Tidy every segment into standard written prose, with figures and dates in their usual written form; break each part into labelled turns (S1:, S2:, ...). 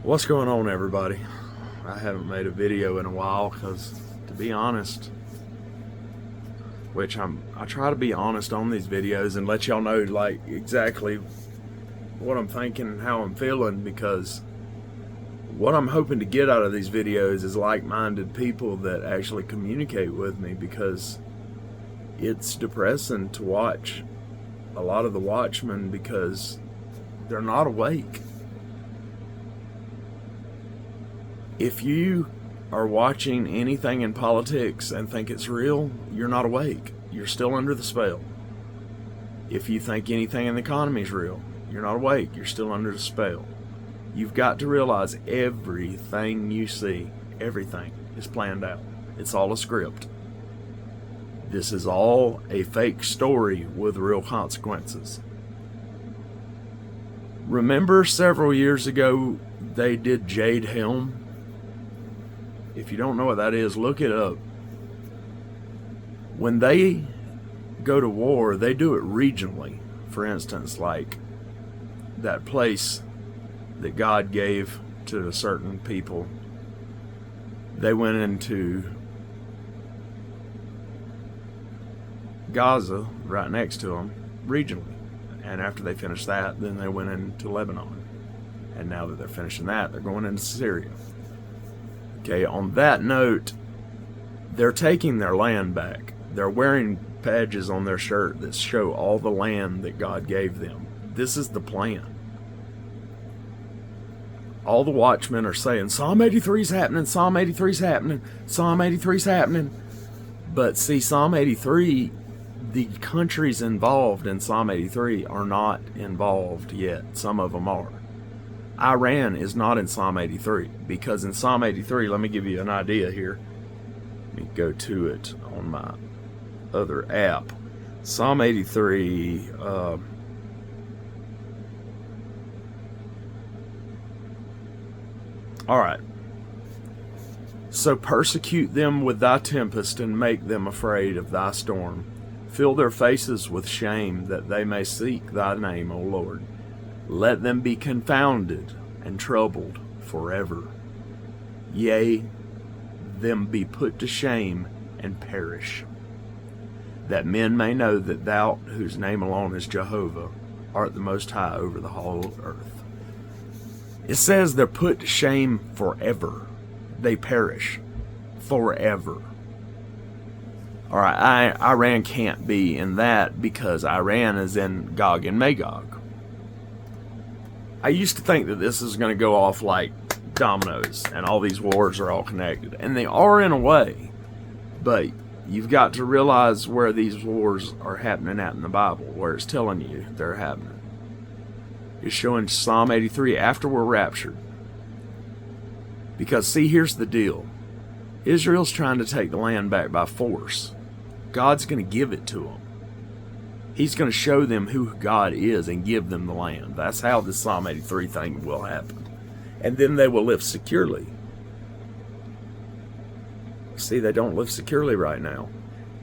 S1: What's going on, everybody? I haven't made a video in a while because, to be honest, I try to be honest on these videos and let y'all know like exactly what I'm thinking and how I'm feeling, because what I'm hoping to get out of these videos is like-minded people that actually communicate with me, because it's depressing to watch a lot of the watchmen because they're not awake. If you are watching anything in politics and think it's real, you're not awake. You're still under the spell. If you think anything in the economy is real, you're not awake. You're still under the spell. You've got to realize everything you see, everything is planned out. It's all a script. This is all a fake story with real consequences. Remember several years ago they did Jade Helm? If you don't know what that is, look it up. When they go to war, they do it regionally. For instance, like that place that God gave to certain people, they went into Gaza, right next to them, regionally. And after they finished that, then they went into Lebanon. And now that they're finishing that, they're going into Syria. Okay, on that note, they're taking their land back. They're wearing badges on their shirt that show all the land that God gave them. This is the plan. All the watchmen are saying, Psalm 83 is happening, Psalm 83 is happening, Psalm 83 is happening. But see, Psalm 83, the countries involved in Psalm 83 are not involved yet. Some of them are. Iran is not in Psalm 83, because in Psalm 83, let me give you an idea here. Let me go to it on my other app. Psalm 83, alright. So persecute them with thy tempest, and make them afraid of thy storm. Fill their faces with shame, that they may seek thy name, O Lord. Let them be confounded and troubled forever. Yea, them be put to shame and perish. That men may know that thou, whose name alone is Jehovah, art the most high over the whole earth. It says they're put to shame forever. They perish forever. Alright, Iran can't be in that because Iran is in Gog and Magog. I used to think that this is going to go off like dominoes and all these wars are all connected. And they are in a way. But you've got to realize where these wars are happening at in the Bible, where it's telling you they're happening. It's showing Psalm 83 after we're raptured. Because see, here's the deal. Israel's trying to take the land back by force. God's going to give it to them. He's going to show them who God is and give them the land. That's how the Psalm 83 thing will happen. And then they will live securely. See, they don't live securely right now.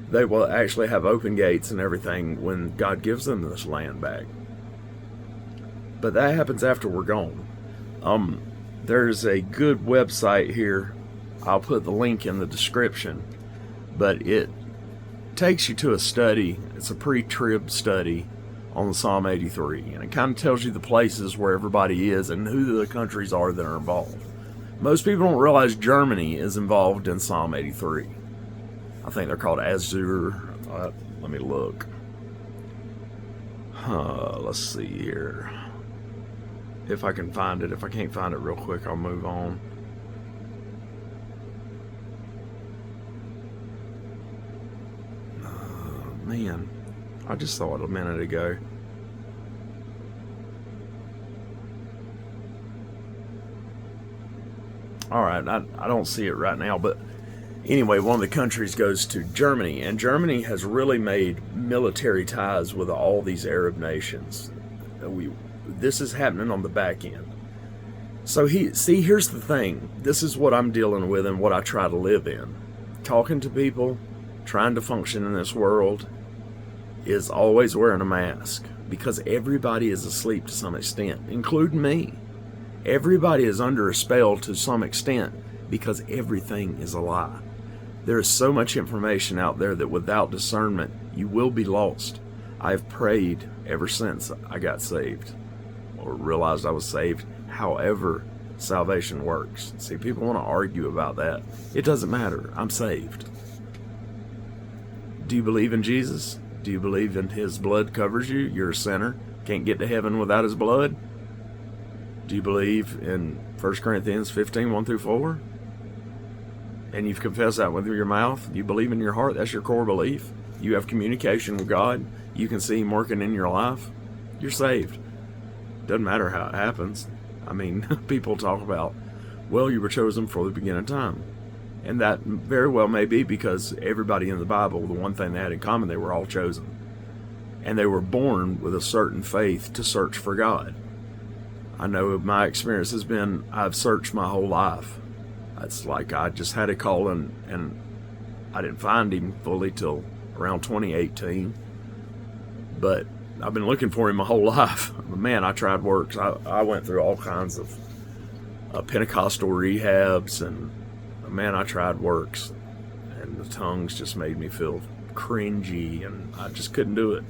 S1: They will actually have open gates and everything when God gives them this land back. But that happens after we're gone. There's a good website here. I'll put the link in the description. But it takes you to a study. It's a pre-trib study on the Psalm 83, and it kind of tells you the places where everybody is and who the countries are that are involved. Most people don't realize Germany is involved in Psalm 83. I think they're called Azur. Let me look. Let's see here. If I can find it. If I can't find it real quick, I'll move on. Man, I just saw it a minute ago. Alright, I don't see it right now, but anyway, one of the countries goes to Germany, and Germany has really made military ties with all these Arab nations. This is happening on the back end. So here's the thing. This is what I'm dealing with and what I try to live in. Talking to people, trying to function in this world, is always wearing a mask, because everybody is asleep to some extent, including me. Everybody is under a spell to some extent because everything is a lie. There is so much information out there that without discernment, you will be lost. I've prayed ever since I got saved, or realized I was saved, however salvation works. See, people want to argue about that. It doesn't matter. I'm saved. Do you believe in Jesus? Do you believe in His blood covers you? You're a sinner. Can't get to heaven without His blood? Do you believe in 1 Corinthians 15, 1 through 4? And you've confessed that with your mouth? You believe in your heart? That's your core belief? You have communication with God? You can see Him working in your life? You're saved. Doesn't matter how it happens. I mean, people talk about, well, you were chosen for the beginning of time. And that very well may be because everybody in the Bible, the one thing they had in common, they were all chosen. And they were born with a certain faith to search for God. I know my experience has been, I've searched my whole life. It's like I just had a call and I didn't find Him fully till around 2018. But I've been looking for Him my whole life. Man, I tried works. I went through all kinds of Pentecostal rehabs, and man, I tried works. And the tongues just made me feel cringy, and I just couldn't do it.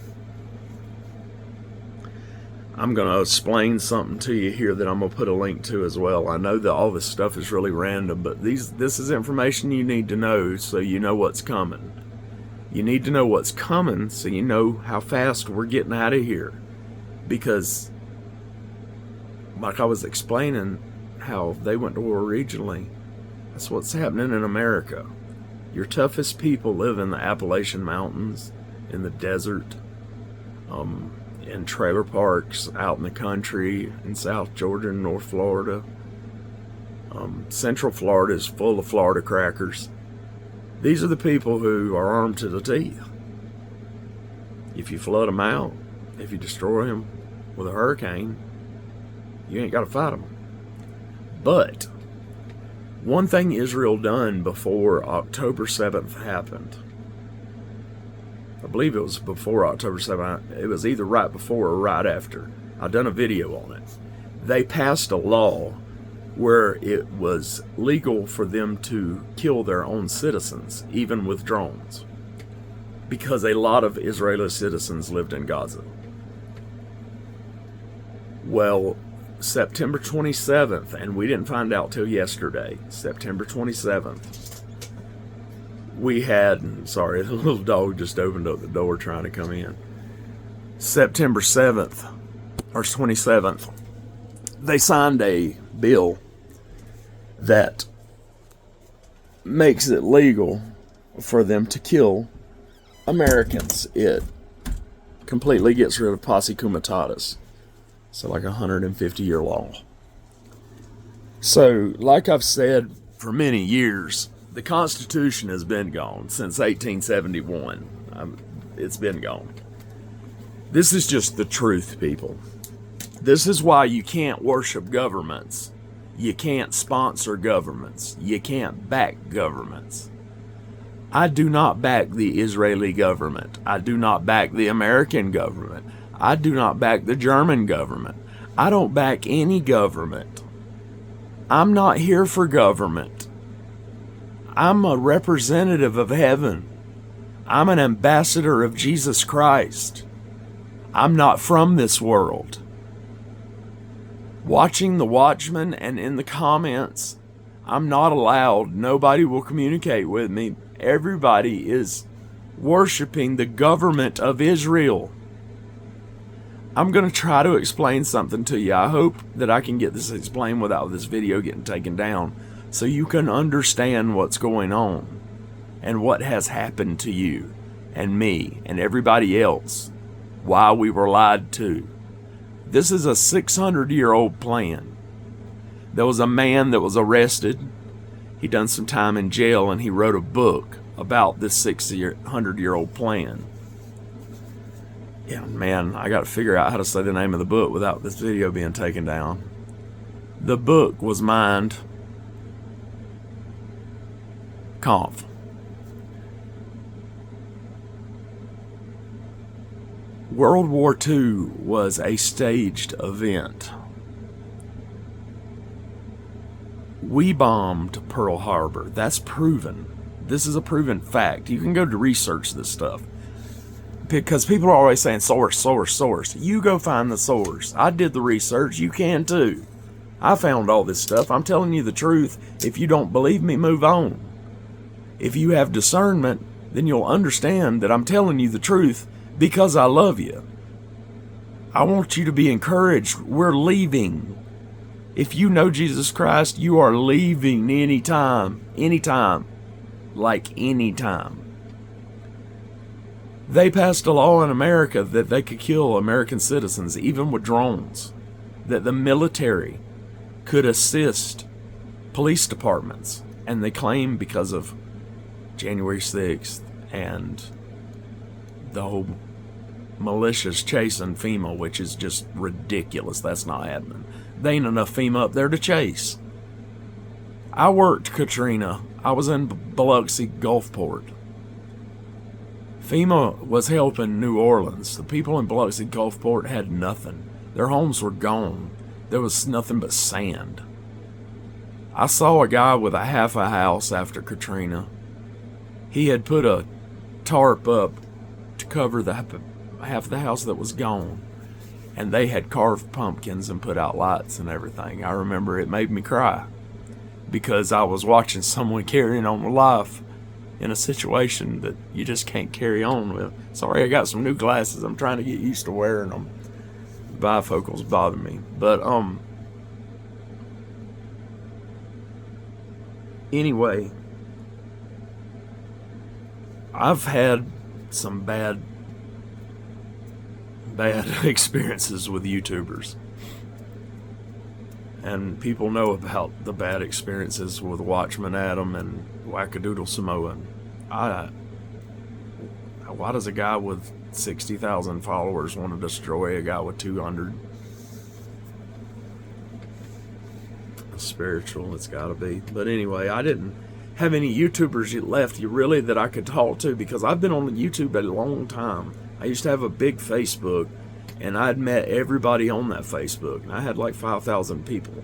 S1: I'm going to explain something to you here that I'm going to put a link to as well. I know that all this stuff is really random, but this is information you need to know so you know what's coming. You need to know what's coming so you know how fast we're getting out of here. Because, like I was explaining how they went to war regionally, that's what's happening in America. Your toughest people live in the Appalachian Mountains, in the desert, in trailer parks out in the country, in South Georgia and North Florida. Central Florida is full of Florida crackers. These are the people who are armed to the teeth. If you flood them out, if you destroy them with a hurricane, you ain't got to fight them. But one thing Israel done before October 7th happened, I believe it was before October 7th, it was either right before or right after. I've done a video on it. They passed a law where it was legal for them to kill their own citizens, even with drones, because a lot of Israeli citizens lived in Gaza. Well, September 27th, and we didn't find out till yesterday, September 27th, we had, sorry, the little dog just opened up the door trying to come in. September 7th, or 27th, they signed a bill that makes it legal for them to kill Americans. It completely gets rid of posse comitatus. So like 150-year law. So, like I've said for many years, the Constitution has been gone since 1871. It's been gone. This is just the truth, people. This is why you can't worship governments. You can't sponsor governments. You can't back governments. I do not back the Israeli government. I do not back the American government. I do not back the German government. I don't back any government. I'm not here for government. I'm a representative of heaven. I'm an ambassador of Jesus Christ. I'm not from this world. Watching The Watchmen and in the comments, I'm not allowed. Nobody will communicate with me. Everybody is worshiping the government of Israel. I'm going to try to explain something to you. I hope that I can get this explained without this video getting taken down, so you can understand what's going on and what has happened to you and me and everybody else, why we were lied to. This is a 600-year-old plan. There was a man that was arrested. He done some time in jail, and he wrote a book about this 600-year-old plan. Yeah, man, I got to figure out how to say the name of the book without this video being taken down. The book was Mein Kampf. World War II was a staged event. We bombed Pearl Harbor. That's proven. This is a proven fact. You can go to research this stuff. Because people are always saying source, source, source. You go find the source. I did the research. You can too. I found all this stuff. I'm telling you the truth. If you don't believe me, move on. If you have discernment, then you'll understand that I'm telling you the truth because I love you. I want you to be encouraged. We're leaving. If you know Jesus Christ, you are leaving anytime. Anytime. Like anytime. They passed a law in America that they could kill American citizens, even with drones. That the military could assist police departments. And they claim because of January 6th and the whole militias chasing FEMA, which is just ridiculous. That's not happening. There ain't enough FEMA up there to chase. I worked Katrina. I was in Biloxi Gulfport. FEMA was helping New Orleans. The people in Biloxi Gulfport had nothing. Their homes were gone. There was nothing but sand. I saw a guy with a half a house after Katrina. He had put a tarp up to cover the half of the house that was gone. And they had carved pumpkins and put out lights and everything. I remember it made me cry. Because I was watching someone carrying on with life in a situation that you just can't carry on with. Sorry, I got some new glasses. I'm trying to get used to wearing them. Bifocals bother me. But, anyway, I've had some bad experiences with YouTubers. And people know about the bad experiences with Watchman Adam and Wackadoodle Samoan. Why does a guy with 60,000 followers want to destroy a guy with 200? Spiritual, it's gotta be. But anyway, I didn't have any YouTubers left really that I could talk to because I've been on YouTube a long time. I used to have a big Facebook, and I'd met everybody on that Facebook. And I had like 5,000 people.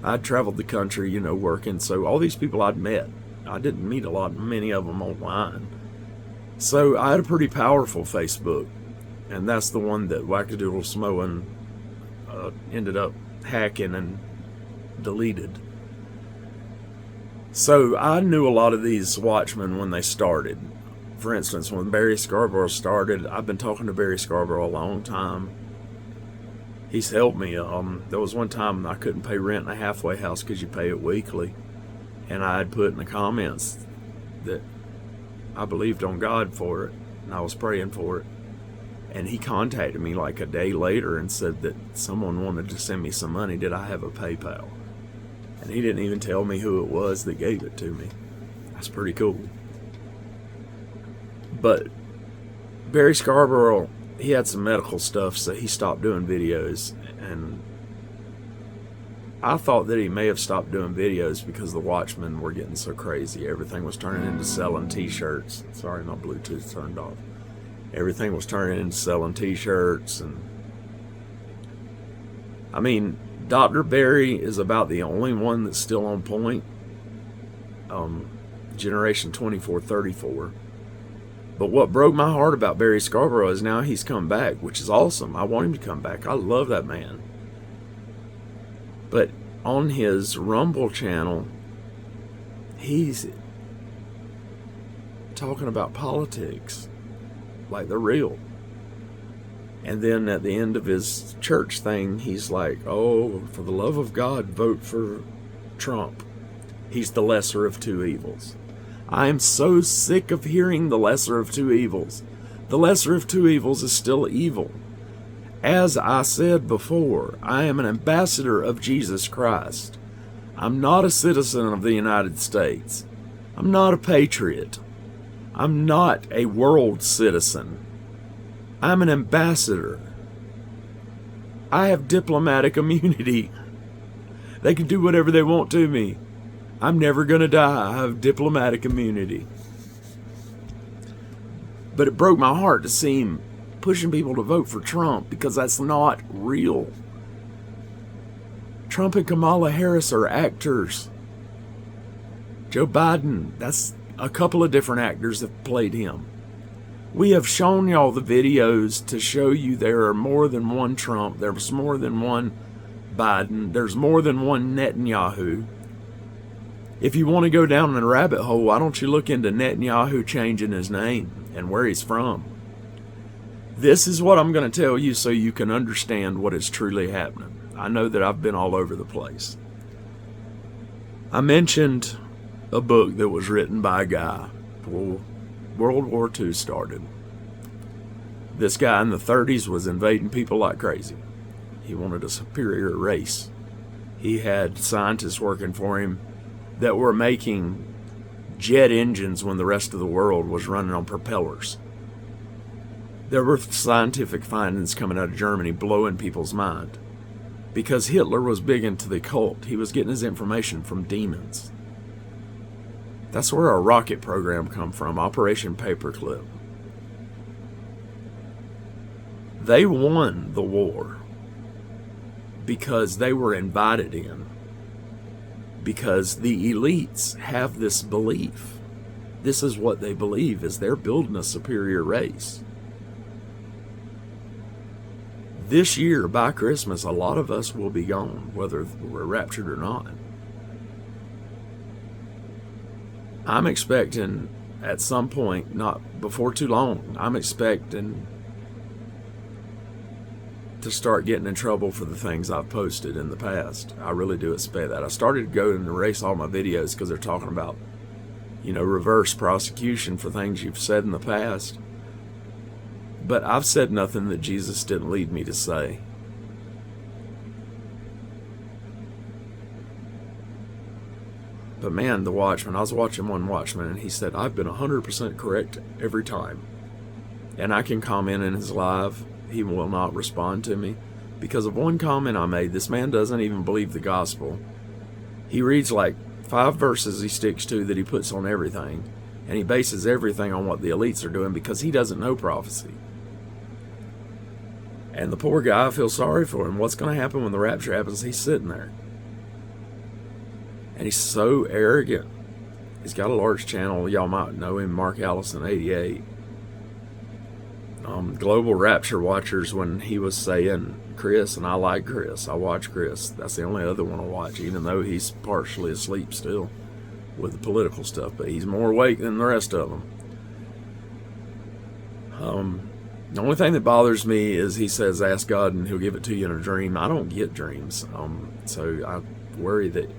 S1: I'd traveled the country, working. So all these people I'd met, I didn't meet many of them online. So I had a pretty powerful Facebook. And that's the one that Wackadoodle Samoan ended up hacking and deleted. So I knew a lot of these Watchmen when they started. For instance, when Barry Scarborough started, I've been talking to Barry Scarborough a long time. He's helped me. There was one time I couldn't pay rent in a halfway house because you pay it weekly. And I had put in the comments that I believed on God for it. And I was praying for it. And he contacted me like a day later and said that someone wanted to send me some money. Did I have a PayPal? And he didn't even tell me who it was that gave it to me. That's pretty cool. But Barry Scarborough, he had some medical stuff, so he stopped doing videos. And I thought that he may have stopped doing videos because the Watchmen were getting so crazy. Everything was turning into selling t-shirts. Sorry, my Bluetooth turned off. Everything was turning into selling t-shirts. And I mean, Dr. Barry is about the only one that's still on point. Generation 2434. But what broke my heart about Barry Scarborough is now he's come back, which is awesome. I want him to come back. I love that man. But on his Rumble channel, he's talking about politics like they're real. And then at the end of his church thing, he's like, oh, for the love of God, vote for Trump. He's the lesser of two evils. I am so sick of hearing the lesser of two evils. The lesser of two evils is still evil. As I said before, I am an ambassador of Jesus Christ. I'm not a citizen of the United States. I'm not a patriot. I'm not a world citizen. I'm an ambassador. I have diplomatic immunity. They can do whatever they want to me. I'm never going to die. I have diplomatic immunity. But it broke my heart to see him pushing people to vote for Trump because that's not real. Trump and Kamala Harris are actors. Joe Biden, that's a couple of different actors that played him. We have shown y'all the videos to show you there are more than one Trump, there's more than one Biden, there's more than one Netanyahu. If you want to go down a rabbit hole, why don't you look into Netanyahu changing his name and where he's from? This is what I'm going to tell you so you can understand what is truly happening. I know that I've been all over the place. I mentioned a book that was written by a guy before World War II started. This guy in the 30s was invading people like crazy. He wanted a superior race. He had scientists working for him that were making jet engines when the rest of the world was running on propellers. There were scientific findings coming out of Germany blowing people's mind. Because Hitler was big into the occult, he was getting his information from demons. That's where our rocket program come from, Operation Paperclip. They won the war because they were invited in. Because the elites have this belief. This is what they believe, is they're building a superior race. This year, by Christmas, a lot of us will be gone, whether we're raptured or not. I'm expecting at some point, not before too long, I'm expecting to start getting in trouble for the things I've posted in the past. I really do expect that. I started to go and erase all my videos because they're talking about, reverse prosecution for things you've said in the past. But I've said nothing that Jesus didn't lead me to say. But man, the Watchman, I was watching one Watchman and he said, I've been 100% correct every time. And I can comment in his live. He will not respond to me. Because of one comment I made, this man doesn't even believe the gospel. He reads like 5 verses he sticks to that he puts on everything. And he bases everything on what the elites are doing because he doesn't know prophecy. And the poor guy, I feel sorry for him. What's going to happen when the rapture happens? He's sitting there. And he's so arrogant. He's got a large channel. Y'all might know him, Mark Allison 88. Global Rapture Watchers, when he was saying Chris, and I like Chris. I watch Chris. That's the only other one I watch, even though he's partially asleep still with the political stuff. But he's more awake than the rest of them. The only thing that bothers me is he says, ask God and he'll give it to you in a dream. I don't get dreams. So I worry that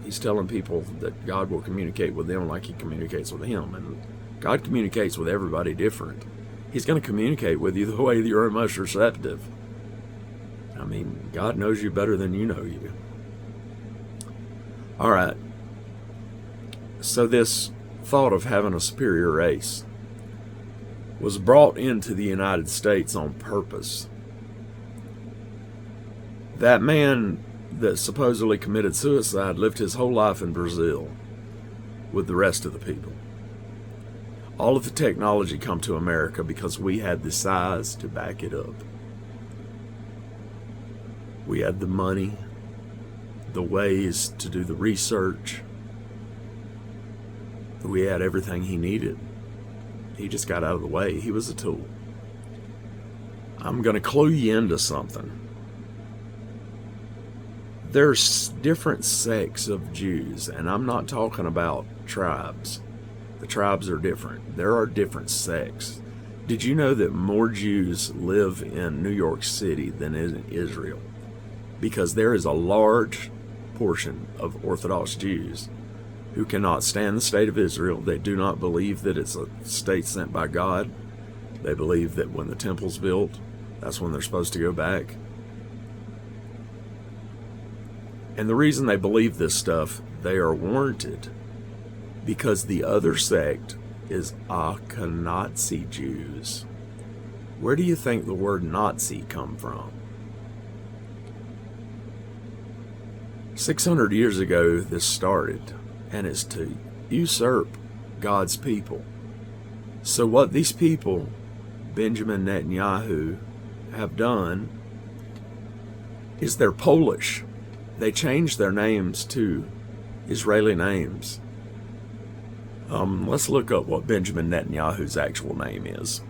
S1: he's telling people that God will communicate with them like he communicates with him. And God communicates with everybody different. He's going to communicate with you the way that you're most receptive. I mean, God knows you better than you know you. All right. So this thought of having a superior race was brought into the United States on purpose. That man that supposedly committed suicide lived his whole life in Brazil with the rest of the people. All of the technology come to America because we had the size to back it up. We had the money, the ways to do the research. We had everything he needed. He just got out of the way. He was a tool. I'm going to clue you into something. There's different sects of Jews, and I'm not talking about tribes. The tribes are different. There are different sects. Did you know that more Jews live in New York City than in Israel? Because there is a large portion of Orthodox Jews who cannot stand the state of Israel. They do not believe that it's a state sent by God. They believe that when the temple's built, that's when they're supposed to go back. And the reason they believe this stuff, they are warranted because the other sect is Ashkenazi Jews. Where do you think the word Nazi come from? 600 years ago, this started. And it's to usurp God's people. So what these people, Benjamin Netanyahu, have done is they're Polish. they changed their names to Israeli names. Let's look up what Benjamin Netanyahu's actual name is.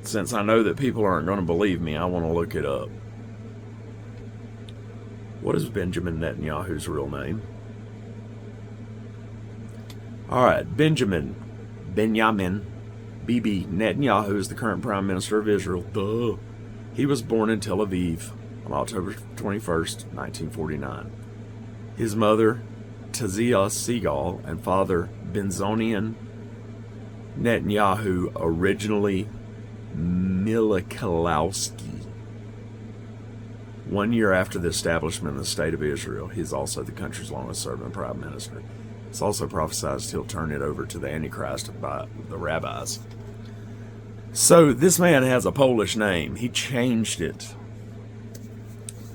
S1: Since I know that people aren't going to believe me, I want to look it up. What is Benjamin Netanyahu's real name? Alright, Benjamin Bibi Netanyahu is the current Prime Minister of Israel. Duh. He was born in Tel Aviv on October 21st, 1949. His mother, Tazia Segal, and father, Benzonian Netanyahu, originally Milakalowski. 1 year after the establishment of the State of Israel, he is also the country's longest-serving Prime Minister. It's also prophesied he'll turn it over to the Antichrist by the rabbis. So this man has a Polish name. He changed it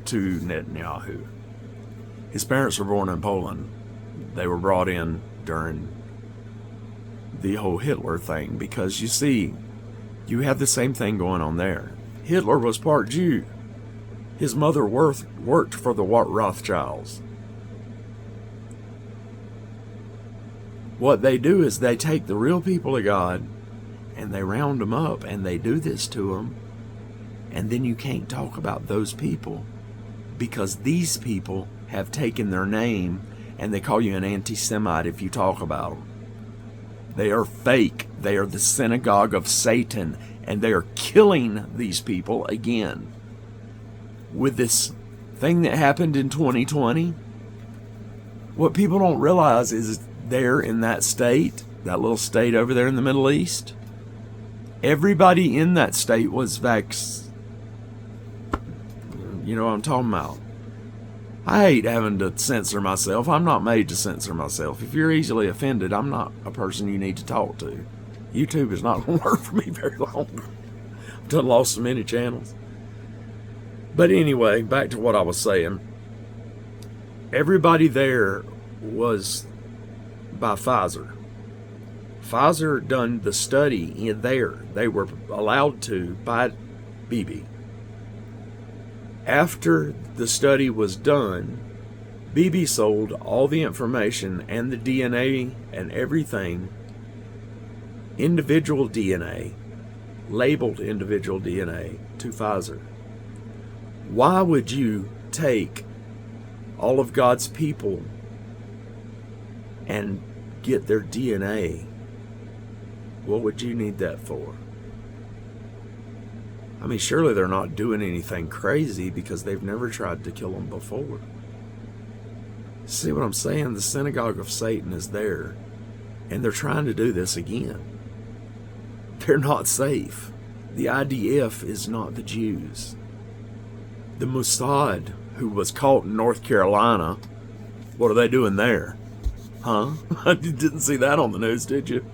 S1: to Netanyahu. His parents were born in Poland. They were brought in during the whole Hitler thing because, you see, you have the same thing going on there. Hitler was part Jew. His mother worked for the Rothschilds. What they do is they take the real people of God and they round them up and they do this to them. And then you can't talk about those people because these people have taken their name and they call you an anti-Semite if you talk about them. They are fake. They are the synagogue of Satan, and they are killing these people again. With this thing that happened in 2020, what people don't realize is there in that state, that little state over there in the Middle East, everybody in that state was you know what I'm talking about. I hate having to censor myself. I'm not made to censor myself. If you're easily offended, I'm not a person you need to talk to. YouTube is not going to work for me very long. I've done lost so many channels. But anyway, back to what I was saying. Everybody there was by Pfizer. Pfizer done the study in there. They were allowed to by Bibi. After the study was done, Bibi sold all the information and the DNA and everything, individual DNA, labeled individual DNA, to Pfizer. Why would you take all of God's people and get their DNA? What would you need that for? I mean, surely they're not doing anything crazy because they've never tried to kill them before. See what I'm saying? The synagogue of Satan is there, and they're trying to do this again. They're not safe. The IDF is not the Jews. The Mossad, who was caught in North Carolina, what are they doing there? Huh? You didn't see that on the news, did you?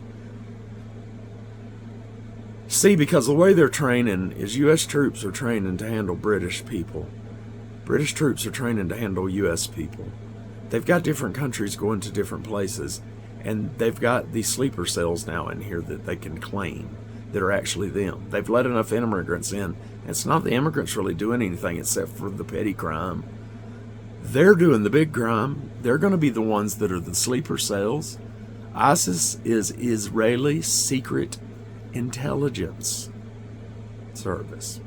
S1: See, because the way they're training is U.S. troops are training to handle British people. British troops are training to handle U.S. people. They've got different countries going to different places, and they've got these sleeper cells now in here that they can claim that are actually them. They've let enough immigrants in. It's not the immigrants really doing anything except for the petty crime. They're doing the big crime. They're going to be the ones that are the sleeper cells. ISIS is Israeli secret intelligence service.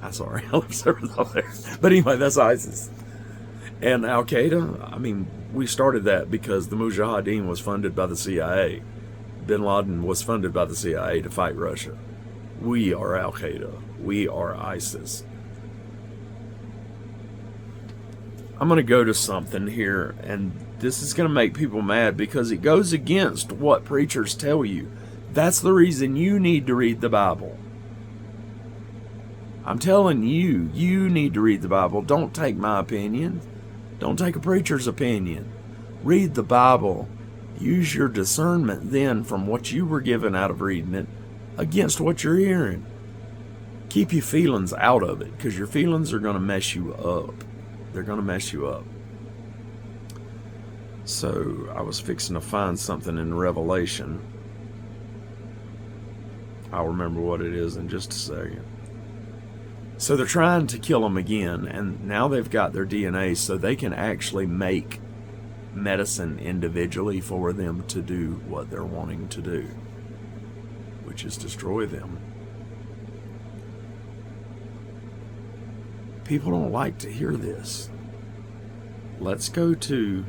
S1: I'm sorry, I left service off there. But anyway, that's ISIS. And Al-Qaeda, I mean, we started that because the Mujahideen was funded by the CIA. Bin Laden was funded by the CIA to fight Russia. We are Al-Qaeda. We are ISIS. I'm going to go to something here, and this is going to make people mad because it goes against what preachers tell you. That's the reason you need to read the Bible. I'm telling you, you need to read the Bible. Don't take my opinion. Don't take a preacher's opinion. Read the Bible. Use your discernment then from what you were given out of reading it against what you're hearing. Keep your feelings out of it, because your feelings are going to mess you up. They're going to mess you up. So I was fixing to find something in Revelation. I'll remember what it is in just a second. So they're trying to kill them again, and now they've got their DNA so they can actually make medicine individually for them to do what they're wanting to do, which is destroy them. People don't like to hear this. Let's go to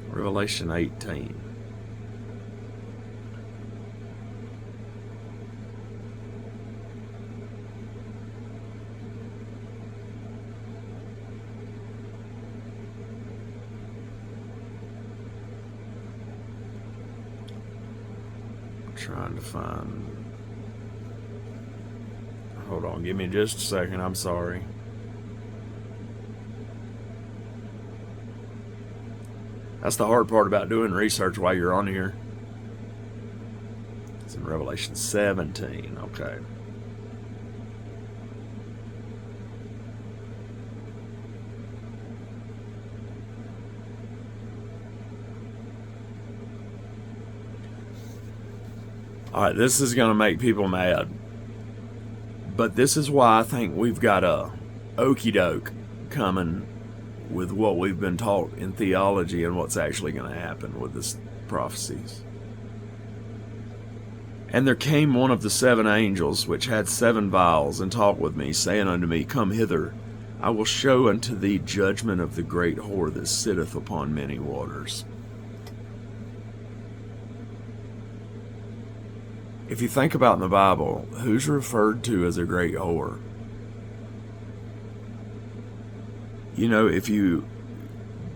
S1: Revelation 18. Trying to find. Hold on, give me just a second. I'm sorry. That's the hard part about doing research while you're on here. It's in Revelation 17. Okay. All right, this is going to make people mad. But this is why I think we've got a okey doke coming with what we've been taught in theology and what's actually going to happen with this prophecies. And there came one of the 7 angels, which had 7 vials, and talked with me, saying unto me, Come hither, I will show unto thee judgment of the great whore that sitteth upon many waters. If you think about in the Bible, who's referred to as a great whore? You know, if you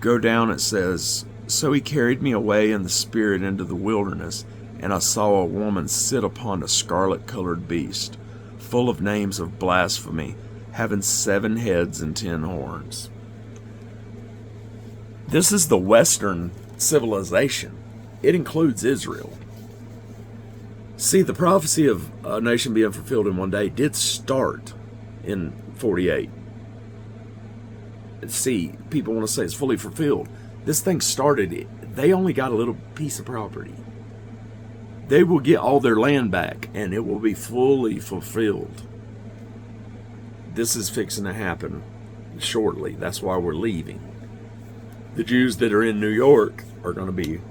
S1: go down, it says, So he carried me away in the spirit into the wilderness, and I saw a woman sit upon a scarlet-colored beast, full of names of blasphemy, having 7 heads and 10 horns. This is the Western civilization. It includes Israel. See, the prophecy of a nation being fulfilled in one day did start in 48. See, people want to say it's fully fulfilled. This thing started, they only got a little piece of property. They will get all their land back, and it will be fully fulfilled. This is fixing to happen shortly. That's why we're leaving. The Jews that are in New York are going to be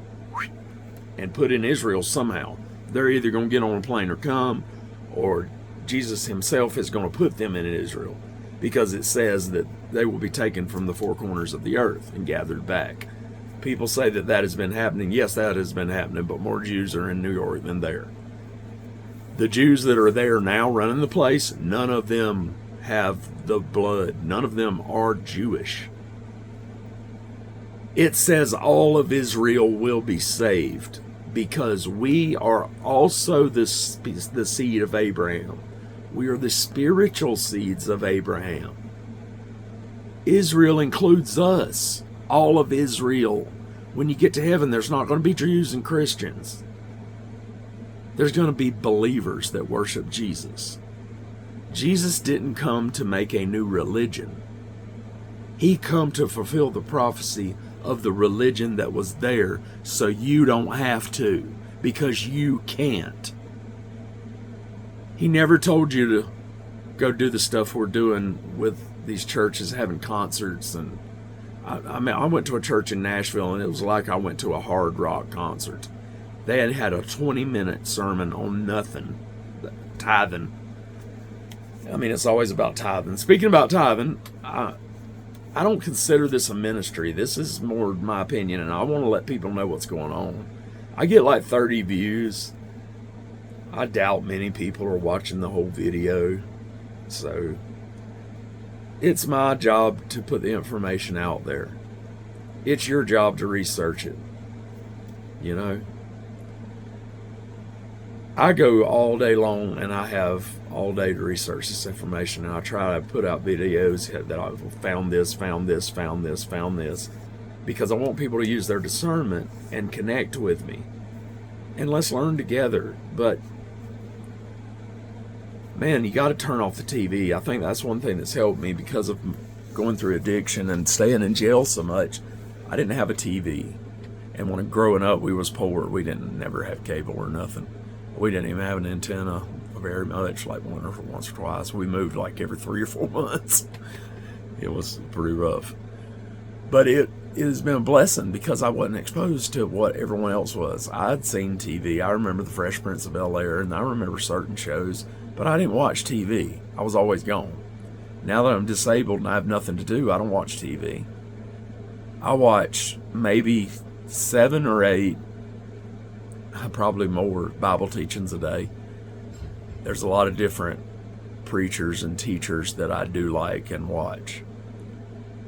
S1: and put in Israel somehow. They're either going to get on a plane or come, or Jesus himself is going to put them in Israel, because it says that they will be taken from the 4 corners of the earth and gathered back. People say that that has been happening. Yes, that has been happening, but more Jews are in New York than there. The Jews that are there now running the place, none of them have the blood. None of them are Jewish. It says all of Israel will be saved, because we are also the seed of Abraham. We are the spiritual seeds of Abraham. Israel includes us, all of Israel. When you get to heaven, there's not going to be Jews and Christians. There's going to be believers that worship Jesus. Jesus didn't come to make a new religion. He come to fulfill the prophecy of the religion that was there, so you don't have to, because you can't. He never told you to go do the stuff we're doing with these churches, having concerts. And I went to a church in Nashville, and it was like I went to a hard rock concert. They had a 20-minute sermon on nothing, tithing. I mean, it's always about tithing. Speaking about tithing, I don't consider this a ministry. This is more my opinion, and I want to let people know what's going on. I get like 30 views. I doubt many people are watching the whole video. So it's my job to put the information out there. It's your job to research it. You know? I go all day long, and I have all day to research this information, and I try to put out videos that I've found this, because I want people to use their discernment and connect with me. And let's learn together. But man, you got to turn off the TV. I think that's one thing that's helped me because of going through addiction and staying in jail so much. I didn't have a TV. And when growing up, we was poor. We didn't never have cable or nothing. We didn't even have an antenna. very much, like once or twice. We moved like every 3 or 4 months. It was pretty rough. But it has been a blessing because I wasn't exposed to what everyone else was. I'd seen TV. I remember The Fresh Prince of Bel-Air, and I remember certain shows, but I didn't watch TV. I was always gone. Now that I'm disabled and I have nothing to do, I don't watch TV. I watch maybe 7 or 8, probably more, Bible teachings a day. There's a lot of different preachers and teachers that I do like and watch.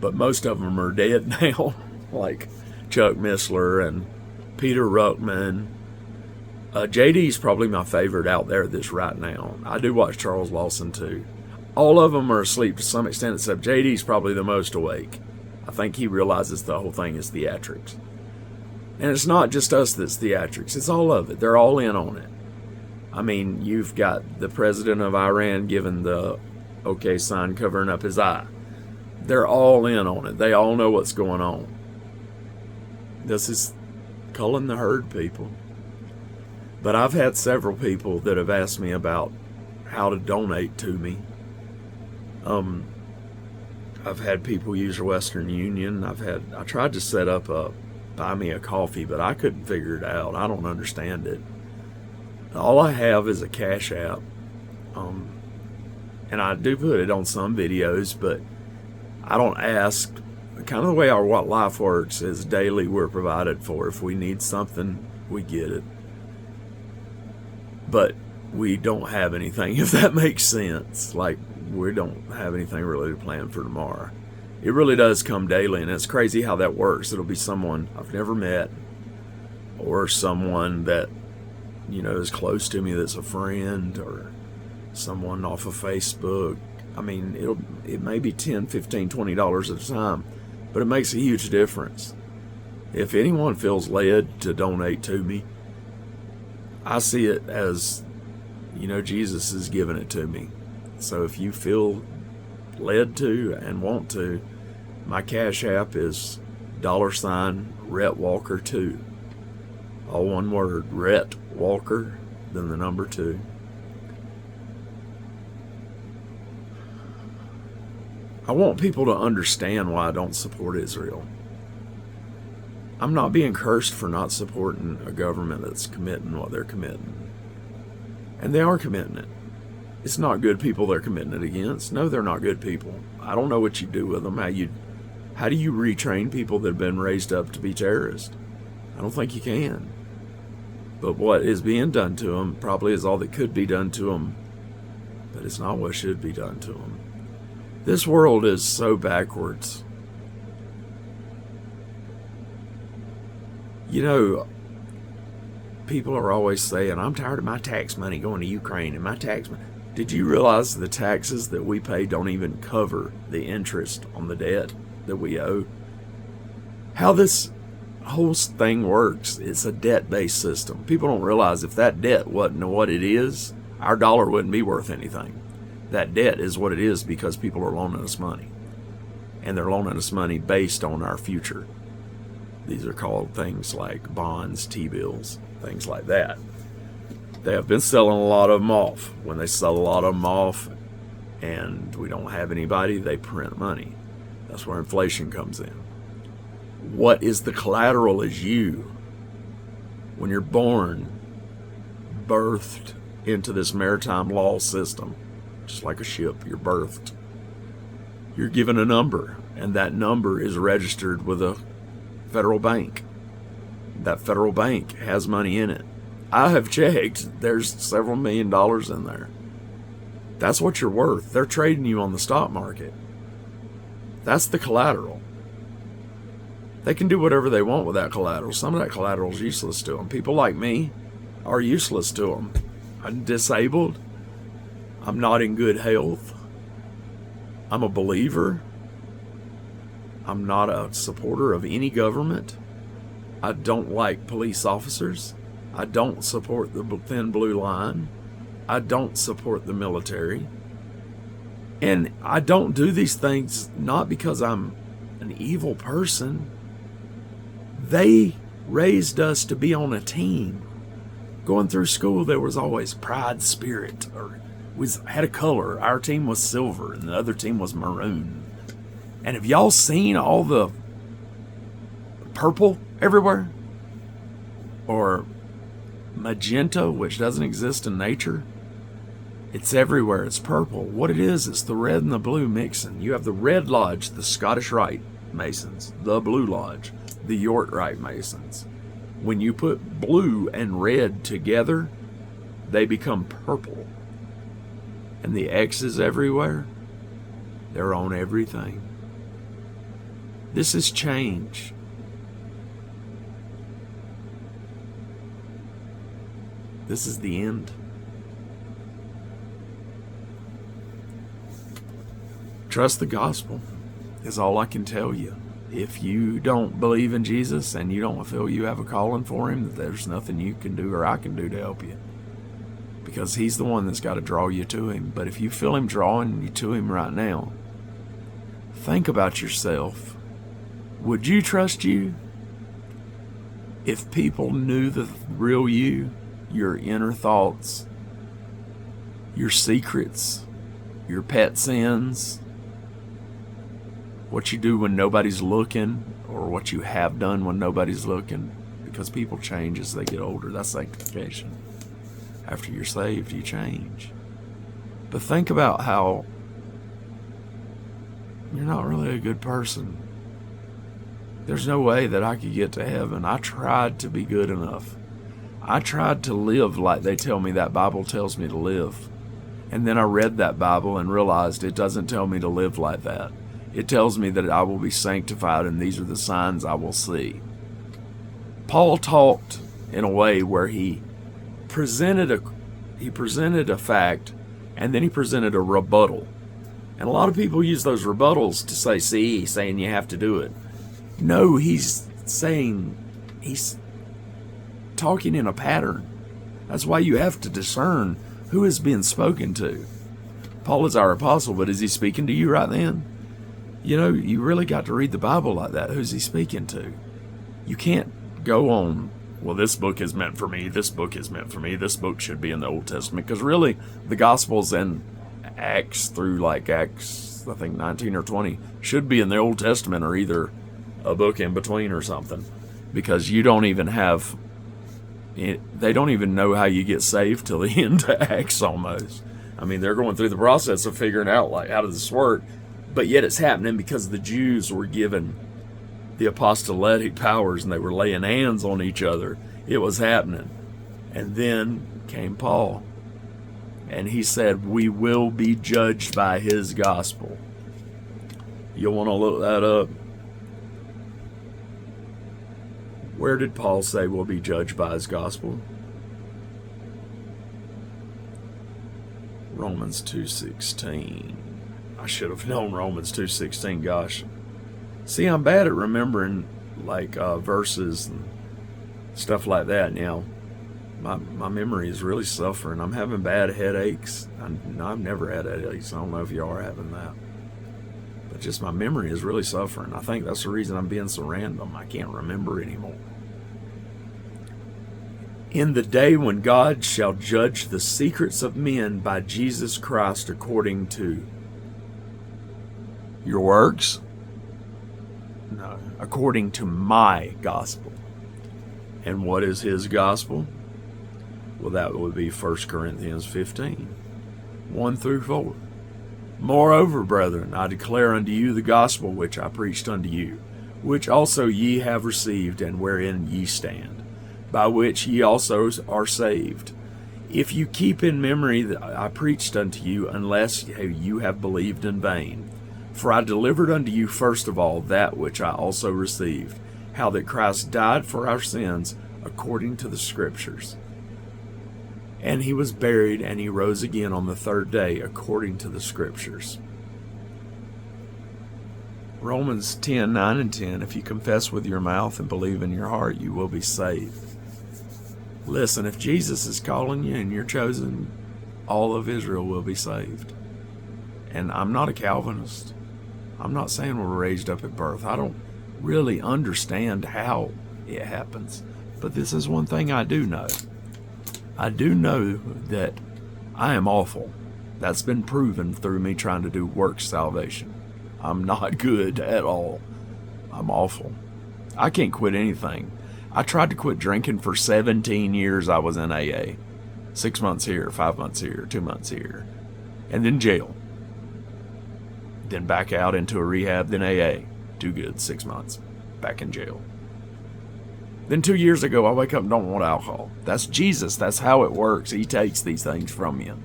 S1: But most of them are dead now, like Chuck Missler and Peter Ruckman. JD's probably my favorite out there this right now. I do watch Charles Lawson too. All of them are asleep to some extent, except JD's probably the most awake. I think he realizes the whole thing is theatrics. And it's not just us that's theatrics, it's all of it. They're all in on it. I mean, you've got the president of Iran giving the okay sign, covering up his eye. They're all in on it. They all know what's going on. This is culling the herd, people. But I've had several people that have asked me about how to donate to me. I've had people use Western Union. I tried to set up a buy me a coffee, but I couldn't figure it out. I don't understand it. All I have is a Cash App. And I do put it on some videos, but I don't ask. Kind of the way our life works is daily we're provided for. If we need something, we get it. But we don't have anything, if that makes sense. Like, we don't have anything really to plan for tomorrow. It really does come daily, and it's crazy how that works. It'll be someone I've never met, or someone that, is close to me that's a friend, or someone off of Facebook. I mean, it may be $10, $15, $20 at a time, but it makes a huge difference. If anyone feels led to donate to me, I see it as, Jesus is giving it to me. So if you feel led to and want to, my Cash App is $Rhett Walker 2. All one word, Rhett Walker, then the number 2. I want people to understand why I don't support Israel. I'm not being cursed for not supporting a government that's committing what they're committing. And they are committing it. It's not good people they're committing it against. No, they're not good people. I don't know what you do with them. How do you retrain people that have been raised up to be terrorists? I don't think you can. But what is being done to them probably is all that could be done to them. But it's not what should be done to them. This world is so backwards. People are always saying, I'm tired of my tax money going to Ukraine and my tax money. Did you realize the taxes that we pay don't even cover the interest on the debt that we owe? How this whole thing works, it's a debt-based system. People don't realize if that debt wasn't what it is, our dollar wouldn't be worth anything. That debt is what it is because people are loaning us money. And they're loaning us money based on our future. These are called things like bonds, T-bills, things like that. They have been selling a lot of them off. When they sell a lot of them off and we don't have anybody, they print money. That's where inflation comes in. What is the collateral is you. When you're born, birthed into this maritime law system, just like a ship, you're birthed. You're given a number, and that number is registered with a federal bank. That federal bank has money in it. I have checked. There's several $1 million in there. That's what you're worth. They're trading you on the stock market. That's the collateral. They can do whatever they want with that collateral. Some of that collateral is useless to them. People like me are useless to them. I'm disabled. I'm not in good health. I'm a believer. I'm not a supporter of any government. I don't like police officers. I don't support the thin blue line. I don't support the military. And I don't do these things not because I'm an evil person. They raised us to be on a team. Going through school, there was always pride spirit, or we had a color. Our team was silver and the other team was maroon. And have y'all seen all the purple everywhere? Or magenta, which doesn't exist in nature? It's everywhere. It's purple. What it is, it's the red and the blue mixing. You have the Red Lodge, the Scottish Rite Masons, the Blue Lodge, the York Rite Masons. When you put blue and red together, they become purple. And the X's everywhere, they're on everything. This is change. This is the end. Trust the gospel is all I can tell you. If you don't believe in Jesus and you don't feel you have a calling for him, there's nothing you can do or I can do to help you. Because he's the one that's got to draw you to him. But if you feel him drawing you to him right now, think about yourself. Would you trust you? If people knew the real you, your inner thoughts, your secrets, your pet sins, what you do when nobody's looking, or what you have done when nobody's looking, because people change as they get older. That's sanctification. After you're saved, you change. But think about how you're not really a good person. There's no way that I could get to heaven. I tried to be good enough. I tried to live like they tell me that Bible tells me to live. And then I read that Bible and realized it doesn't tell me to live like that. It tells me that I will be sanctified and these are the signs I will see. Paul talked in a way where he presented a fact and then he presented a rebuttal. And a lot of people use those rebuttals to say, see, he's saying you have to do it. No, he's talking in a pattern. That's why you have to discern who is being spoken to. Paul is our apostle, but is he speaking to you right then? You know, you really got to read the Bible like that. Who's he speaking to? You can't go on, well, this book is meant for me, this book is meant for me, this book should be in the Old Testament. Because really, the Gospels and Acts through like Acts, I think 19 or 20, should be in the Old Testament or either a book in between or something. Because you don't even have, they don't even know how you get saved till the end of Acts almost. I mean, they're going through the process of figuring out, like, how does this work? But yet it's happening because the Jews were given the apostolic powers and they were laying hands on each other. It was happening. And then came Paul. And he said, we will be judged by his gospel. You'll want to look that up. Where did Paul say we'll be judged by his gospel? Romans 2:16. I should have known Romans 2:16. Gosh. See, I'm bad at remembering like verses and stuff like that now. My memory is really suffering. I'm having bad headaches. I've never had headaches. I don't know if you are having that. But just my memory is really suffering. I think that's the reason I'm being so random. I can't remember anymore. In the day when God shall judge the secrets of men by Jesus Christ according to your works? No, according to my gospel. And what is his gospel? Well, that would be 1 Corinthians 15, 1 through 4. Moreover, brethren, I declare unto you the gospel which I preached unto you, which also ye have received, and wherein ye stand, by which ye also are saved, if you keep in memory that I preached unto you, unless you have believed in vain. For I delivered unto you first of all that which I also received, how that Christ died for our sins according to the Scriptures. And he was buried, and he rose again on the third day according to the Scriptures. Romans 10:9 and 10, if you confess with your mouth and believe in your heart, you will be saved. Listen, if Jesus is calling you and you're chosen, all of Israel will be saved. And I'm not a Calvinist. I'm not saying we're raised up at birth. I don't really understand how it happens. But this is one thing I do know. I do know that I am awful. That's been proven through me trying to do works salvation. I'm not good at all. I'm awful. I can't quit anything. I tried to quit drinking for 17 years. I was in AA. 6 months here, 5 months here, 2 months here. And then jail. Then back out into a rehab, then AA. Too good, 6 months. Back in jail. Then 2 years ago, I wake up and don't want alcohol. That's Jesus. That's how it works. He takes these things from you.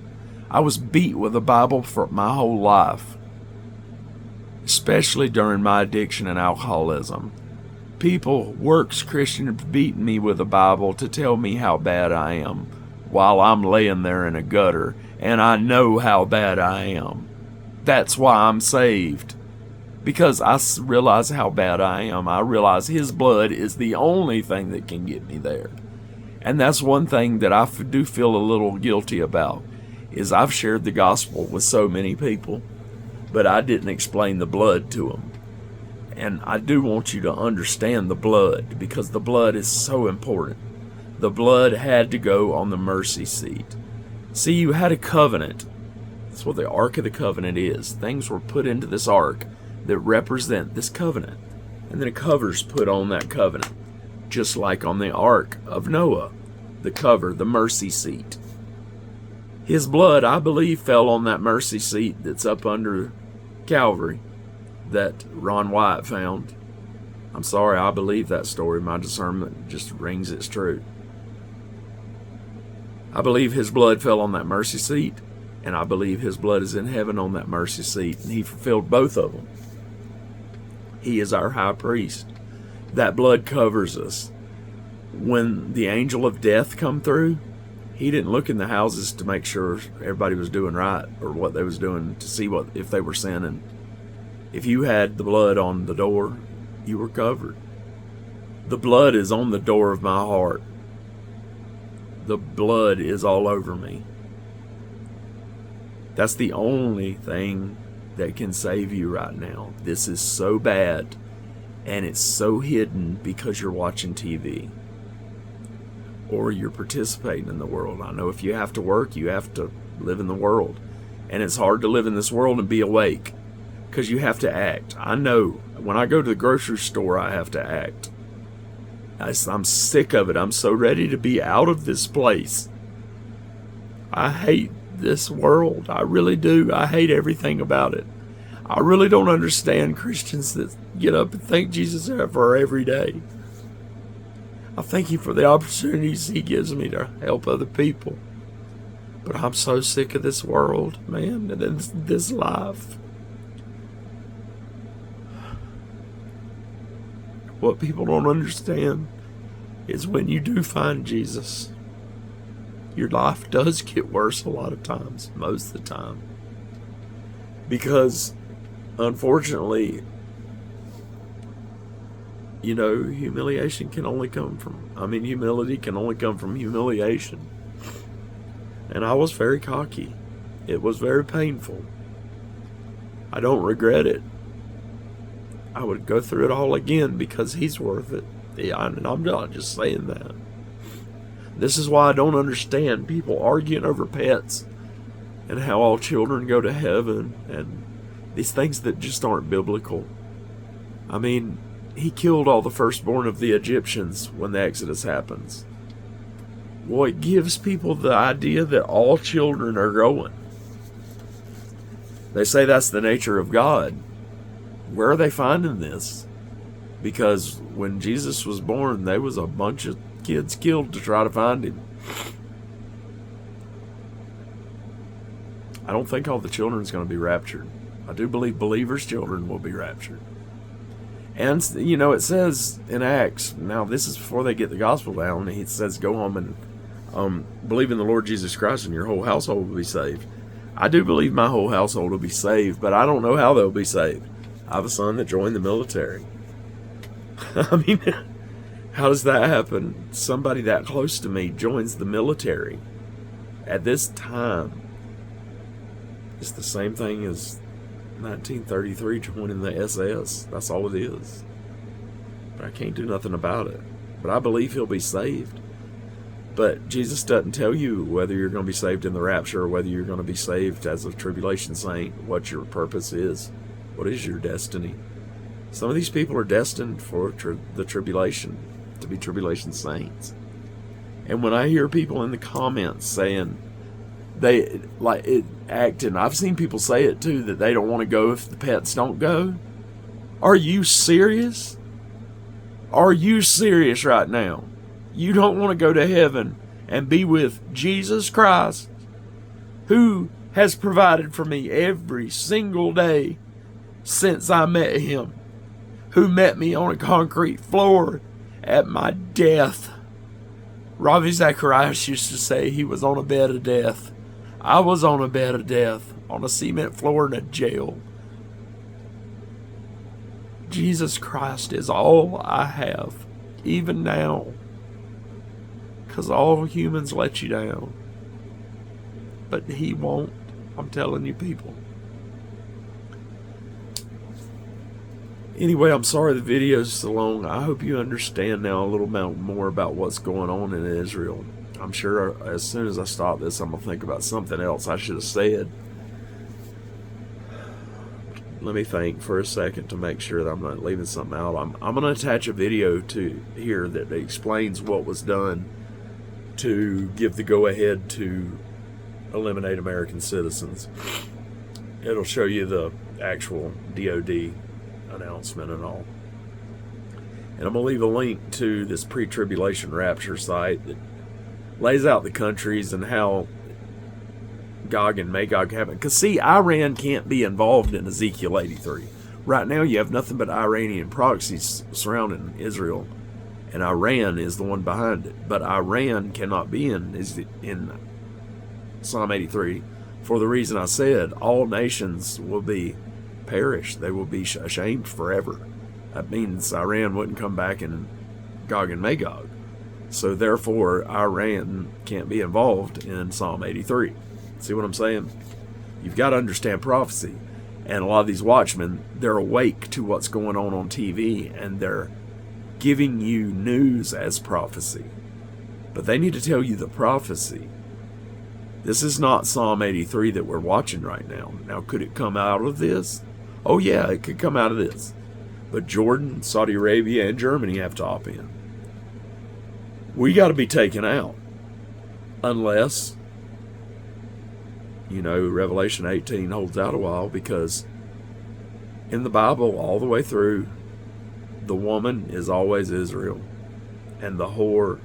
S1: I was beat with the Bible for my whole life. Especially during my addiction and alcoholism. People, works Christians, beating me with the Bible to tell me how bad I am while I'm laying there in a gutter, and I know how bad I am. That's why I'm saved. Because I realize how bad I am. I realize His blood is the only thing that can get me there. And that's one thing that I do feel a little guilty about, is I've shared the gospel with so many people, but I didn't explain the blood to them. And I do want you to understand the blood, because the blood is so important. The blood had to go on the mercy seat. See, you had a covenant. That's what the Ark of the Covenant is. Things were put into this ark that represent this covenant. And then a cover's put on that covenant. Just like on the Ark of Noah. The cover, the mercy seat. His blood, I believe, fell on that mercy seat that's up under Calvary that Ron Wyatt found. I'm sorry, I believe that story. My discernment just rings its true. I believe His blood fell on that mercy seat, and I believe His blood is in heaven on that mercy seat, and He fulfilled both of them. He is our high priest. That blood covers us. When the angel of death come through, He didn't look in the houses to make sure everybody was doing right or what they was doing, to see what if they were sinning. If you had the blood on the door, you were covered. The blood is on the door of my heart. The blood is all over me. That's the only thing that can save you right now. This is so bad, and it's so hidden because you're watching TV. Or you're participating in the world. I know if you have to work, you have to live in the world. And it's hard to live in this world and be awake, because you have to act. I know. When I go to the grocery store, I have to act. I'm sick of it. I'm so ready to be out of this place. I hate this world. I really do. I hate everything about it. I really don't understand Christians that get up and thank Jesus for every day. I thank Him for the opportunities He gives me to help other people. But I'm so sick of this world, man, and this life. What people don't understand is when you do find Jesus, your life does get worse a lot of times, most of the time. Because, unfortunately, humility can only come from humiliation. And I was very cocky. It was very painful. I don't regret it. I would go through it all again because He's worth it. Yeah, and I'm not just saying that. This is why I don't understand people arguing over pets and how all children go to heaven and these things that just aren't biblical. I mean, He killed all the firstborn of the Egyptians when the Exodus happens. Well, it gives people the idea that all children are going. They say that's the nature of God. Where are they finding this? Because when Jesus was born, there was a bunch of kids killed to try to find Him. I don't think all the children's going to be raptured. I do believe believers' children will be raptured. And, it says in Acts, now this is before they get the gospel down, it says go home and believe in the Lord Jesus Christ and your whole household will be saved. I do believe my whole household will be saved, but I don't know how they'll be saved. I have a son that joined the military. I mean, how does that happen? Somebody that close to me joins the military at this time. It's the same thing as 1933 joining the SS. That's all it is. But I can't do nothing about it. But I believe he'll be saved. But Jesus doesn't tell you whether you're going to be saved in the rapture or whether you're going to be saved as a tribulation saint, what your purpose is. What is your destiny? Some of these people are destined for the tribulation, to be tribulation saints. And when I hear people in the comments saying they like it acting, I've seen people say it too, that they don't want to go if the pets don't go. Are you serious? Are you serious right now? You don't want to go to heaven and be with Jesus Christ, who has provided for me every single day since I met him, who met me on a concrete floor at my death. Ravi Zacharias used to say he was on a bed of death. I was on a bed of death, on a cement floor in a jail. Jesus Christ is all I have, even now. Because all humans let you down. But he won't. I'm telling you, people. Anyway, I'm sorry the video's so long. I hope you understand now a little bit more about what's going on in Israel. I'm sure as soon as I stop this, I'm going to think about something else I should have said. Let me think for a second to make sure that I'm not leaving something out. I'm going to attach a video to here that explains what was done to give the go-ahead to eliminate American citizens. It'll show you the actual DOD announcement and all. And I'm going to leave a link to this pre-tribulation rapture site that lays out the countries and how Gog and Magog happen. Because see, Iran can't be involved in Ezekiel 83. Right now you have nothing but Iranian proxies surrounding Israel, and Iran is the one behind it. But Iran cannot be in Psalm 83 for the reason I said. All nations will be perished. They will be ashamed forever. That means Iran wouldn't come back in Gog and Magog. So therefore, Iran can't be involved in Psalm 83. See what I'm saying? You've got to understand prophecy. And a lot of these watchmen, they're awake to what's going on TV, and they're giving you news as prophecy. But they need to tell you the prophecy. This is not Psalm 83 that we're watching right now. Now, could it come out of this? Oh yeah, it could come out of this. But Jordan, Saudi Arabia, and Germany have to opt in. We got to be taken out. Unless, Revelation 18 holds out a while, because in the Bible, all the way through, the woman is always Israel. And the whore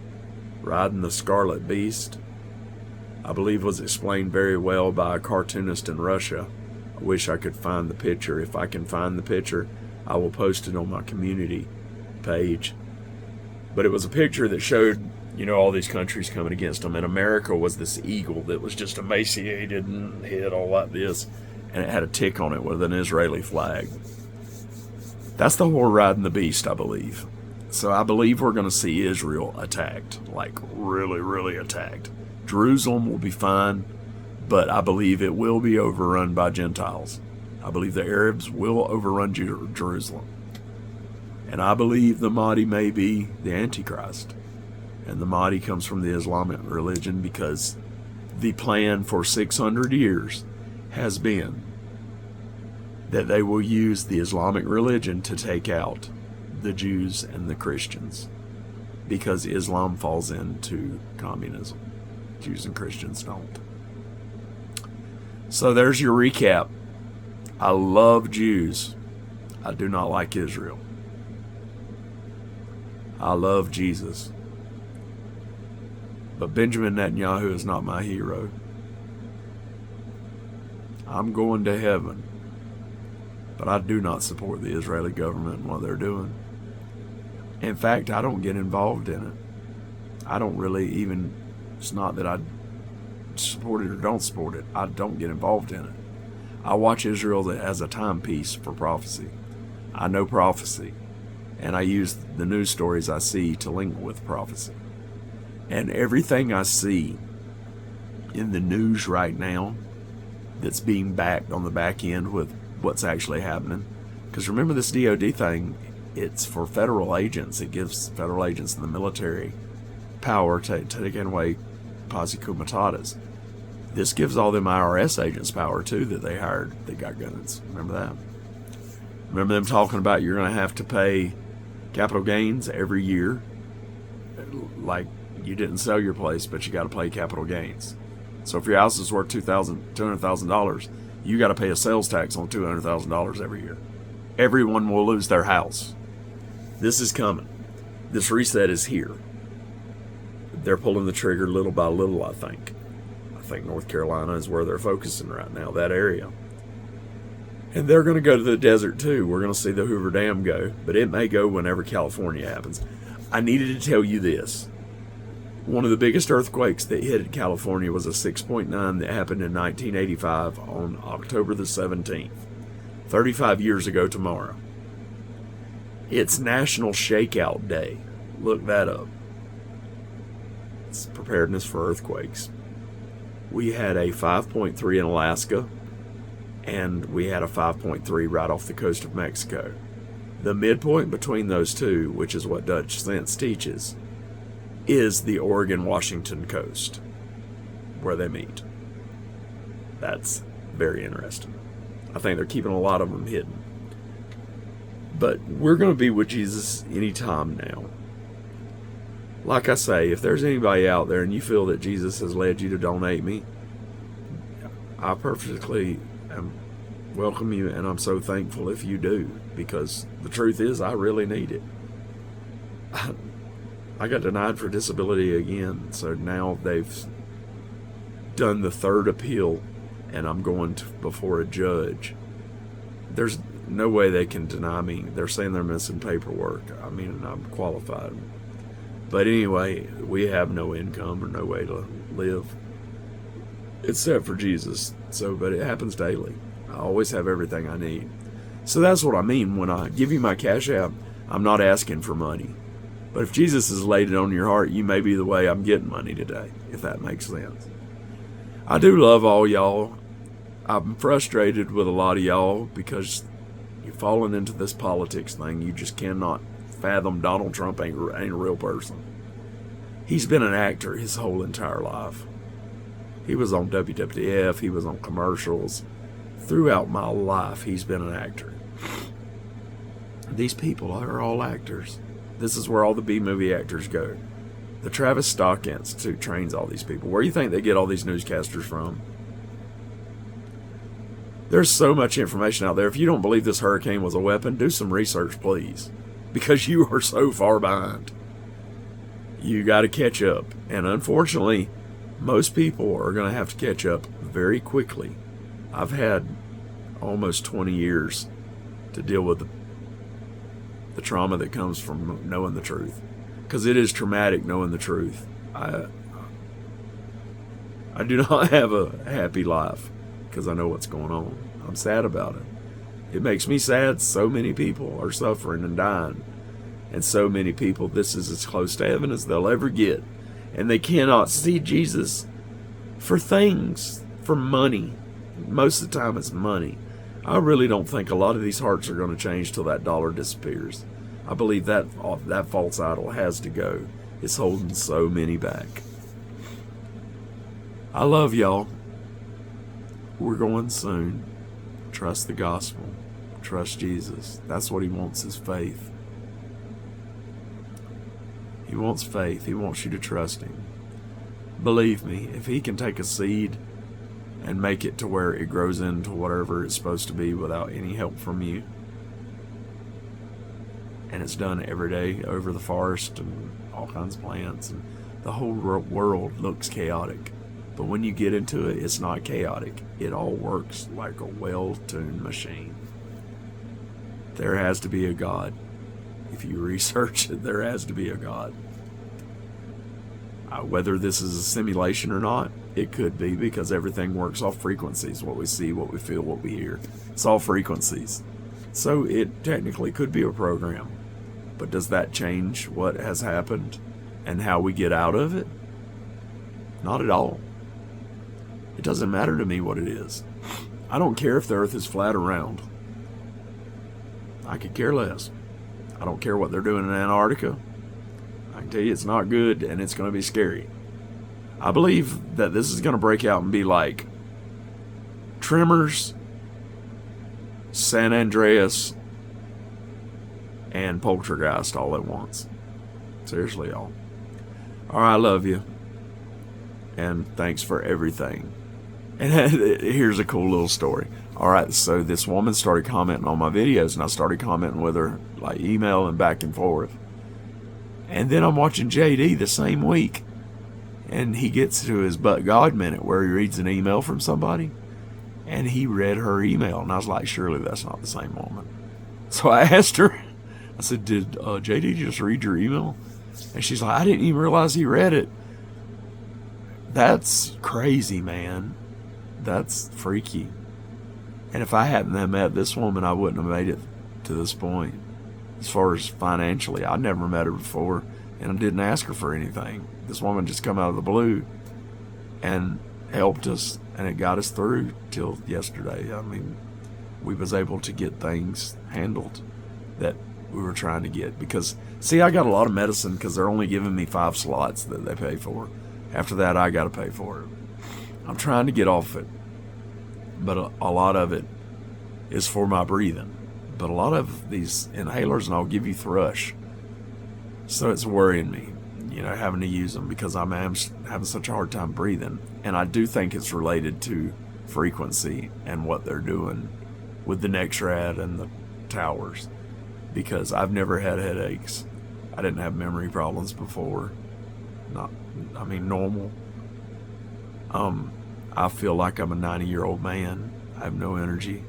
S1: riding the scarlet beast, I believe, was explained very well by a cartoonist in Russia. I wish I could find the picture. If I can find the picture, I will post it on my community page. But it was a picture that showed, all these countries coming against them. And America was this eagle that was just emaciated and head all like this. And it had a tick on it with an Israeli flag. That's the whore riding the beast, I believe. So I believe we're going to see Israel attacked. Like really, really attacked. Jerusalem will be fine, but I believe it will be overrun by Gentiles. I believe the Arabs will overrun Jerusalem. And I believe the Mahdi may be the Antichrist. And the Mahdi comes from the Islamic religion, because the plan for 600 years has been that they will use the Islamic religion to take out the Jews and the Christians, because Islam falls into communism. Jews and Christians don't. So there's your recap. I love Jews. I do not like Israel. I love Jesus. But Benjamin Netanyahu is not my hero. I'm going to heaven. But I do not support the Israeli government and what they're doing. In fact, I don't get involved in it. I don't really even, it's not that I support it or don't support it. I don't get involved in it. I watch Israel as a timepiece for prophecy. I know prophecy. And I use the news stories I see to link with prophecy. And everything I see in the news right now that's being backed on the back end with what's actually happening. Because remember, this DOD thing, it's for federal agents. It gives federal agents in the military power, taking away posse comitatus. This gives all them IRS agents power too that they hired that got guns. Remember that? Remember them talking about you're going to have to pay capital gains every year? Like you didn't sell your place, but you got to pay capital gains. So if your house is worth $200,000, you got to pay a sales tax on $200,000 every year. Everyone will lose their house. This is coming. This reset is here. They're pulling the trigger little by little, I think. I think North Carolina is where they're focusing right now, that area. And they're going to go to the desert too. We're going to see the Hoover Dam go, but it may go whenever California happens. I needed to tell you this. One of the biggest earthquakes that hit California was a 6.9 that happened in 1985 on October the 17th, 35 years ago tomorrow. It's National Shakeout Day. Look that up. It's preparedness for earthquakes. We had a 5.3 in Alaska, and we had a 5.3 right off the coast of Mexico. The midpoint between those two, which is what Dutch Sense teaches, is the Oregon-Washington coast, where they meet. That's very interesting. I think they're keeping a lot of them hidden. But we're going to be with Jesus anytime now. Like I say, if there's anybody out there and you feel that Jesus has led you to donate me, I perfectly welcome you, and I'm so thankful if you do, because the truth is I really need it. I got denied for disability again, so now they've done the third appeal, and I'm going before a judge. There's no way they can deny me. They're saying they're missing paperwork. I mean, I'm qualified. But anyway, we have no income or no way to live except for Jesus. But it happens daily. I always have everything I need. So that's what I mean when I give you my Cash App. I'm not asking for money. But if Jesus has laid it on your heart, you may be the way I'm getting money today, if that makes sense. I do love all y'all. I'm frustrated with a lot of y'all because you've fallen into this politics thing. You just cannot fathom Donald Trump ain't a real person. He's been an actor his whole entire life. He was on WWF. He was on commercials. Throughout my life, he's been an actor. These people are all actors. This is where all the B-movie actors go. The Travis Stock Institute trains all these people. Where do you think they get all these newscasters from? There's so much information out there. If you don't believe this hurricane was a weapon, do some research, please. Because you are so far behind. You got to catch up. And unfortunately, most people are going to have to catch up very quickly. I've had almost 20 years to deal with the trauma that comes from knowing the truth. Because it is traumatic knowing the truth. I do not have a happy life because I know what's going on. I'm sad about it. It makes me sad. So many people are suffering and dying. And so many people, this is as close to heaven as they'll ever get. And they cannot see Jesus for things, for money. Most of the time it's money. I really don't think a lot of these hearts are going to change till that dollar disappears. I believe that false idol has to go. It's holding so many back. I love y'all. We're going soon. Trust the gospel. Trust Jesus. That's what he wants, is faith. He wants faith. He wants you to trust him. Believe me, if he can take a seed and make it to where it grows into whatever it's supposed to be without any help from you, and it's done every day over the forest and all kinds of plants, and the whole world looks chaotic. But when you get into it, it's not chaotic. It all works like a well-tuned machine. There has to be a God. If you research it, there has to be a God. Whether this is a simulation or not, it could be, because everything works off frequencies. What we see, what we feel, what we hear. It's all frequencies. So it technically could be a program. But does that change what has happened and how we get out of it? Not at all. It doesn't matter to me what it is. I don't care if the earth is flat or round. I could care less. I don't care what they're doing in Antarctica. I can tell you it's not good, and it's going to be scary. I believe that this is going to break out and be like Tremors, San Andreas, and Poltergeist all at once. Seriously, y'all. Alright, I love you. And thanks for everything. And here's a cool little story. Alright, so this woman started commenting on my videos, and I started commenting with her, like email and back and forth. And then I'm watching JD the same week, and he gets to his But God Minute where he reads an email from somebody, and he read her email, and I was like, surely that's not the same woman. So I asked her, I said, did JD just read your email? And she's like, I didn't even realize he read it. That's crazy, man. That's freaky. And if I hadn't have met this woman, I wouldn't have made it to this point. As far as financially, I'd never met her before, and I didn't ask her for anything. This woman just come out of the blue and helped us, and it got us through till yesterday. I mean, we was able to get things handled that we were trying to get. Because, see, I got a lot of medicine because they're only giving me 5 slots that they pay for. After that, I got to pay for it. I'm trying to get off it, but a lot of it is for my breathing. But a lot of these inhalers and all give you thrush, so it's worrying me, having to use them because I'm having such a hard time breathing. And I do think it's related to frequency and what they're doing with the NexRad and the towers, because I've never had headaches. I didn't have memory problems before. Normal. I feel like I'm a 90-year-old man. I have no energy.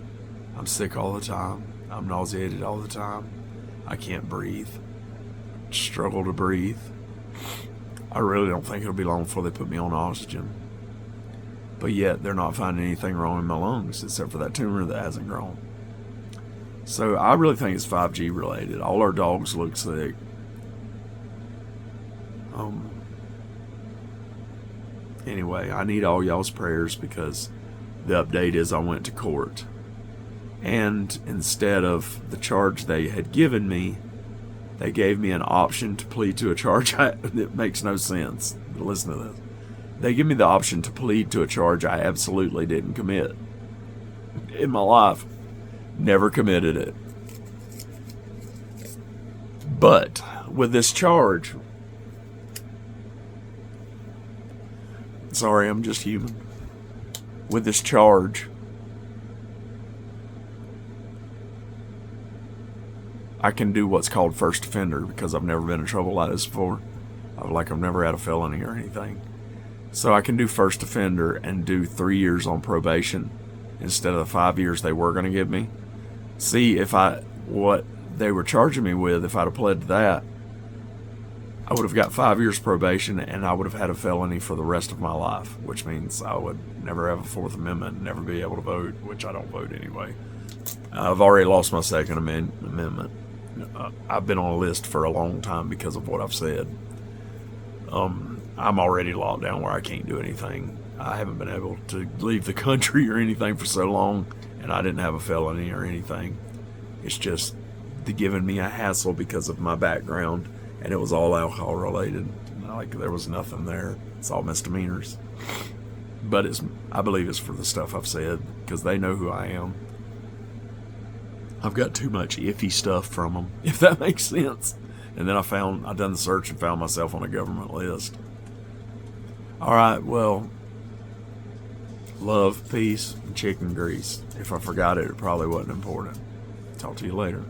S1: I'm sick all the time. I'm nauseated all the time. I can't breathe. Struggle to breathe. I really don't think it'll be long before they put me on oxygen. But yet, they're not finding anything wrong in my lungs except for that tumor that hasn't grown. So I really think it's 5G related. All our dogs look sick. Anyway, I need all y'all's prayers because the update is I went to court. And instead of the charge they had given me, they gave me an option to plead to a charge that makes no sense. Listen to this. They give me the option to plead to a charge I absolutely didn't commit in my life. Never committed it. But with this charge, sorry, I'm just human. With this charge, I can do what's called first offender because I've never been in trouble like this before. I've never had a felony or anything. So I can do first offender and do 3 years on probation instead of the 5 years they were going to give me. See, what they were charging me with, if I'd have pled to that, I would have got 5 years probation and I would have had a felony for the rest of my life, which means I would never have a Fourth Amendment, never be able to vote, which I don't vote anyway. I've already lost my Second Amendment. I've been on a list for a long time because of what I've said. I'm already locked down where I can't do anything. I haven't been able to leave the country or anything for so long, and I didn't have a felony or anything. It's just giving me a hassle because of my background, and it was all alcohol related. Like, there was nothing there. It's all misdemeanors. But I believe it's for the stuff I've said because they know who I am. I've got too much iffy stuff from them, if that makes sense. And then I done the search and found myself on a government list. All right, well, love, peace, and chicken grease. If I forgot it, it probably wasn't important. Talk to you later.